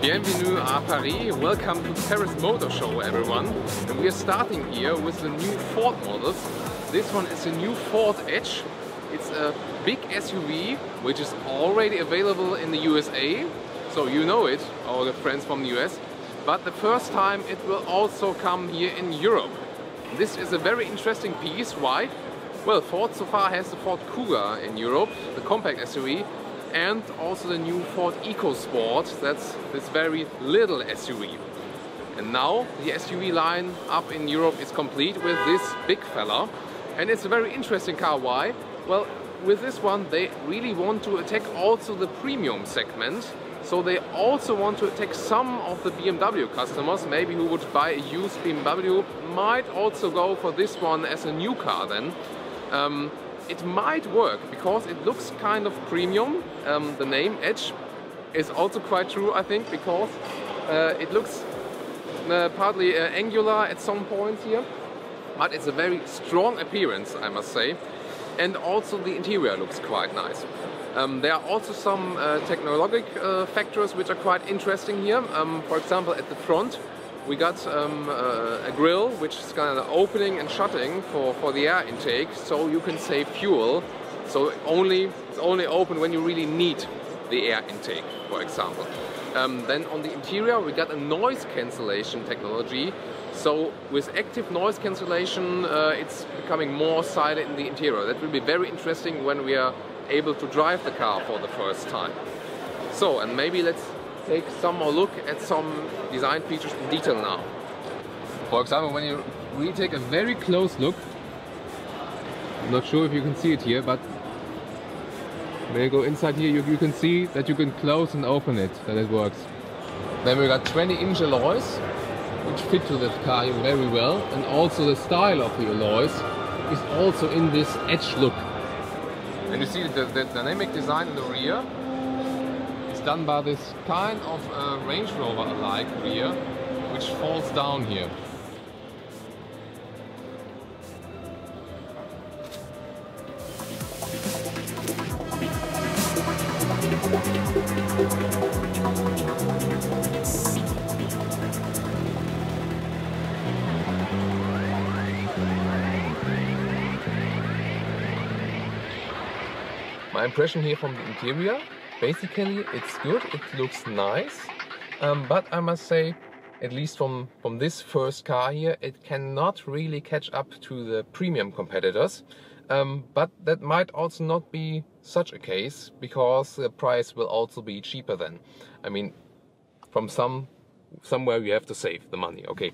Bienvenue à Paris, welcome to the Paris Motor Show everyone. And we are starting here with the new Ford models. This one is a new Ford Edge. It's a big SUV which is already available in the USA. So you know it, all the friends from the US. But the first time it will also come here in Europe. This is a very interesting piece. Why? Well, Ford so far has the Ford Kuga in Europe, the compact SUV. And also the new Ford EcoSport, that's this very little SUV. And now the SUV line up in Europe is complete with this big fella. And it's a very interesting car. Why? Well, with this one they really want to attack also the premium segment. So they also want to attack some of the BMW customers, maybe who would buy a used BMW, might also go for this one as a new car then. It might work because it looks kind of premium. The name Edge is also quite true, I think, because it looks partly angular at some points here, but it's a very strong appearance, I must say. And also the interior looks quite nice. There are also some technological factors which are quite interesting here. For example, at the front we got a grille which is kind of opening and shutting for the air intake, so you can save fuel. So it's only open when you really need the air intake, for example. Then on the interior we got a noise cancellation technology. So with active noise cancellation it's becoming more silent in the interior. That will be very interesting when we are able to drive the car for the first time. So, and maybe let's take some more look at some design features in detail now. For example, when you really take a very close look, I'm not sure if you can see it here, but when you go inside here you can see that you can close and open it, that it works. Then we got 20-inch alloys which fit to that car very well, and also the style of the alloys is also in this edge look. And you see the dynamic design in the rear is done by this kind of Range Rover-alike rear, which falls down here. My impression here from the interior, basically it's good, it looks nice, but I must say, at least from this first car here, it cannot really catch up to the premium competitors. But that might also not be such a case, because the price will also be cheaper then. I mean, from somewhere you have to save the money. Okay,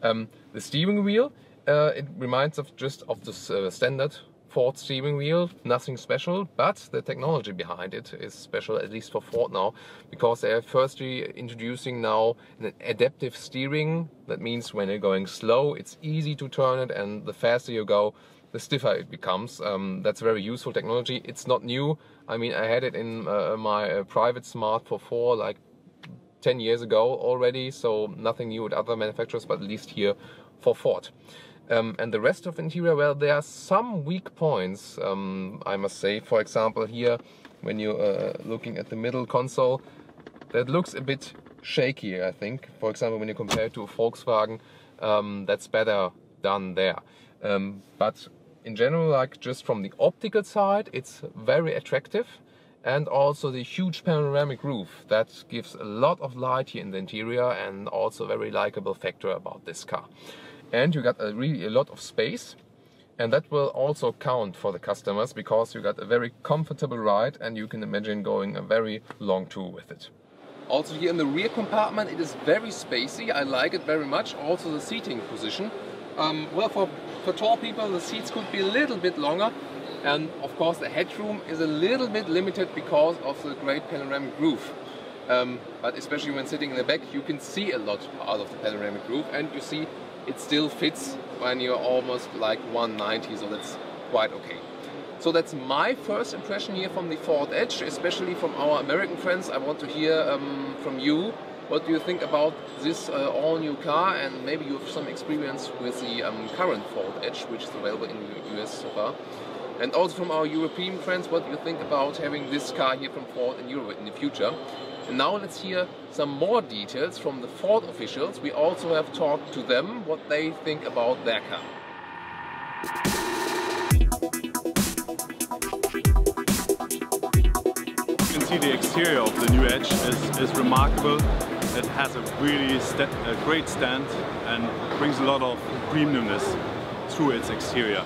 the steering wheel, it reminds of just of the standard Ford steering wheel, nothing special, but the technology behind it is special, at least for Ford now, because they are firstly introducing now an adaptive steering. That means when you're going slow, it's easy to turn it, and the faster you go, the stiffer it becomes. That's very useful technology. It's not new. I mean, I had it in my private Smart 4 like 10 years ago already, so nothing new with other manufacturers, but at least here for Ford. And the rest of the interior, well, there are some weak points, I must say. For example, here, when you're looking at the middle console, that looks a bit shaky, I think. For example, when you compare it to a Volkswagen, that's better done there. But in general, like just from the optical side, it's very attractive. And also the huge panoramic roof, that gives a lot of light here in the interior, and also a very likable factor about this car. And you got really a lot of space, and that will also count for the customers, because you got a very comfortable ride, and you can imagine going a very long tour with it. Also here in the rear compartment, it is very spacey. I like it very much. Also the seating position. Well, for tall people the seats could be a little bit longer, And of course the headroom is a little bit limited because of the great panoramic roof. But especially when sitting in the back, you can see a lot out of the panoramic roof, and you see it still fits when you're almost like 190, so that's quite okay. So that's my first impression here from the Ford Edge, especially from our American friends. I want to hear from you. What do you think about this all-new car, and maybe you have some experience with the current Ford Edge, which is available in the US so far. And also from our European friends, what do you think about having this car here from Ford in Europe in the future? And now let's hear some more details from the Ford officials. We also have talked to them what they think about their car. You can see the exterior of the new Edge is remarkable. It has a really great stand and brings a lot of premiumness through its exterior.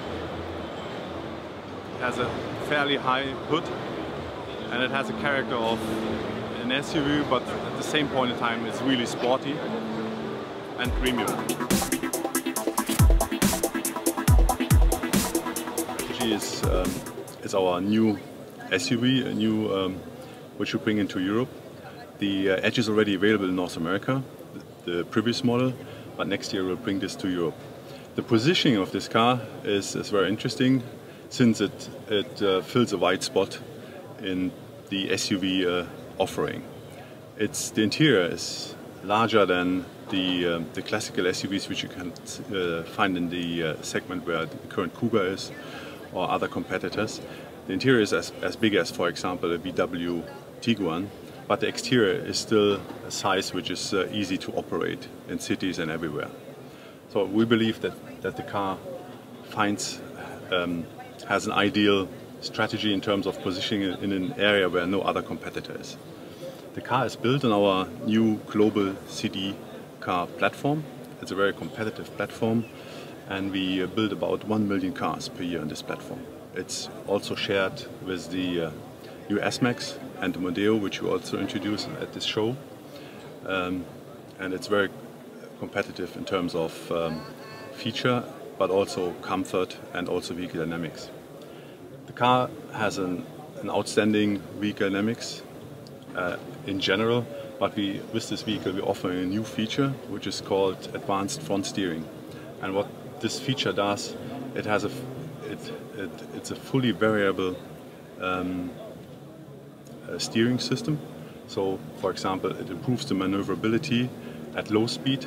It has a fairly high hood, and it has a character of an SUV, but at the same point in time it's really sporty and premium. It's our new SUV, a new which we bring into Europe. The Edge is already available in North America, the previous model, but next year we'll bring this to Europe. The positioning of this car is very interesting, since it fills a wide spot in the SUV offering. The interior is larger than the classical SUVs which you can find in the segment where the current Cougar is, or other competitors. The interior is as big as, for example, a VW Tiguan, but the exterior is still a size which is easy to operate in cities and everywhere. So we believe that the car has an ideal strategy in terms of positioning in an area where no other competitor is. The car is built on our new global CD car platform. It's a very competitive platform, and we build about 1 million cars per year on this platform. It's also shared with the new S-Max and the Mondeo, which we also introduced at this show. And it's very competitive in terms of feature, but also comfort and also vehicle dynamics. The car has an outstanding vehicle dynamics in general, but with this vehicle we offer a new feature which is called advanced front steering. And what this feature does, it's a fully variable steering system. So, for example, it improves the maneuverability at low speed.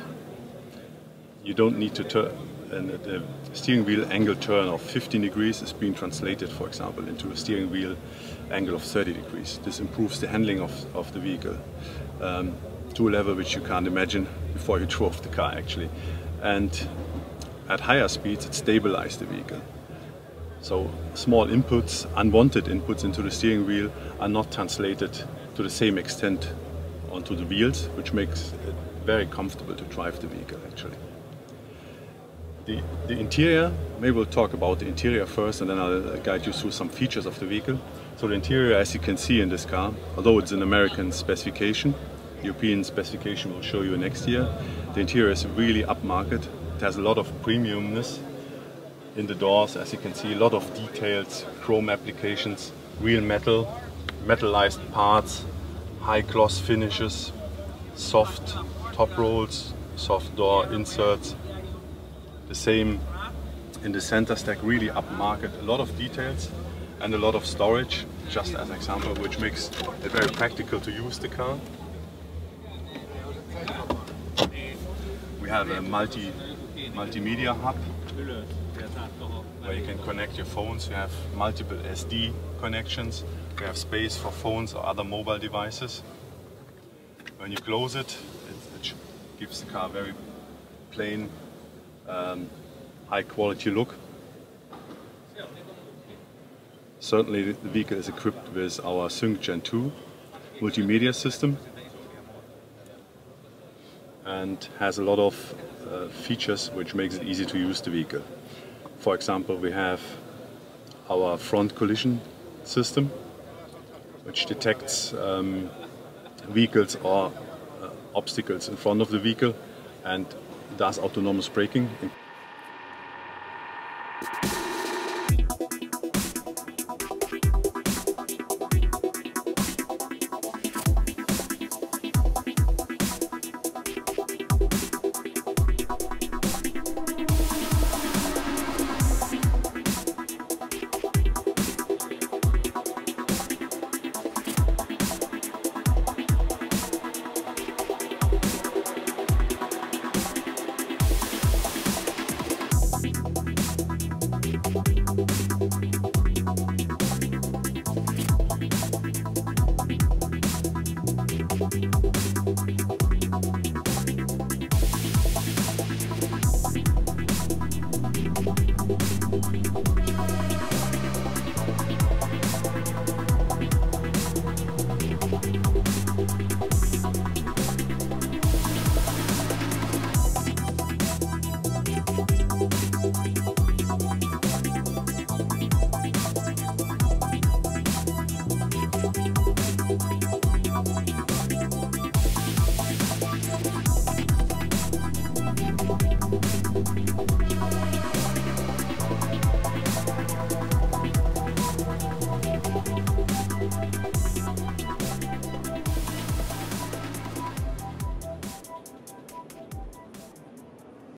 You don't need to turn, and the steering wheel angle turn of 15 degrees is being translated, for example, into a steering wheel angle of 30 degrees. This improves the handling of the vehicle to a level which you can't imagine before you drove the car, actually. And at higher speeds, it stabilizes the vehicle. So small inputs, unwanted inputs into the steering wheel are not translated to the same extent onto the wheels, which makes it very comfortable to drive the vehicle, actually. The interior, maybe we'll talk about the interior first, and then I'll guide you through some features of the vehicle. So the interior, as you can see in this car, although it's an American specification, European specification will show you next year, the interior is really upmarket. It has a lot of premiumness in the doors, as you can see, a lot of details, chrome applications, real metal, metallized parts, high gloss finishes, soft top rolls, soft door inserts. The same in the center stack, really upmarket, a lot of details and a lot of storage, just as an example, which makes it very practical to use the car. We have a multimedia hub where you can connect your phones. You have multiple SD connections. You have space for phones or other mobile devices. When you close it, it gives the car a very plain, high quality look. Certainly the vehicle is equipped with our Sync Gen 2 multimedia system and has a lot of features which makes it easy to use the vehicle. For example, we have our front collision system, which detects vehicles or obstacles in front of the vehicle and does autonomous braking.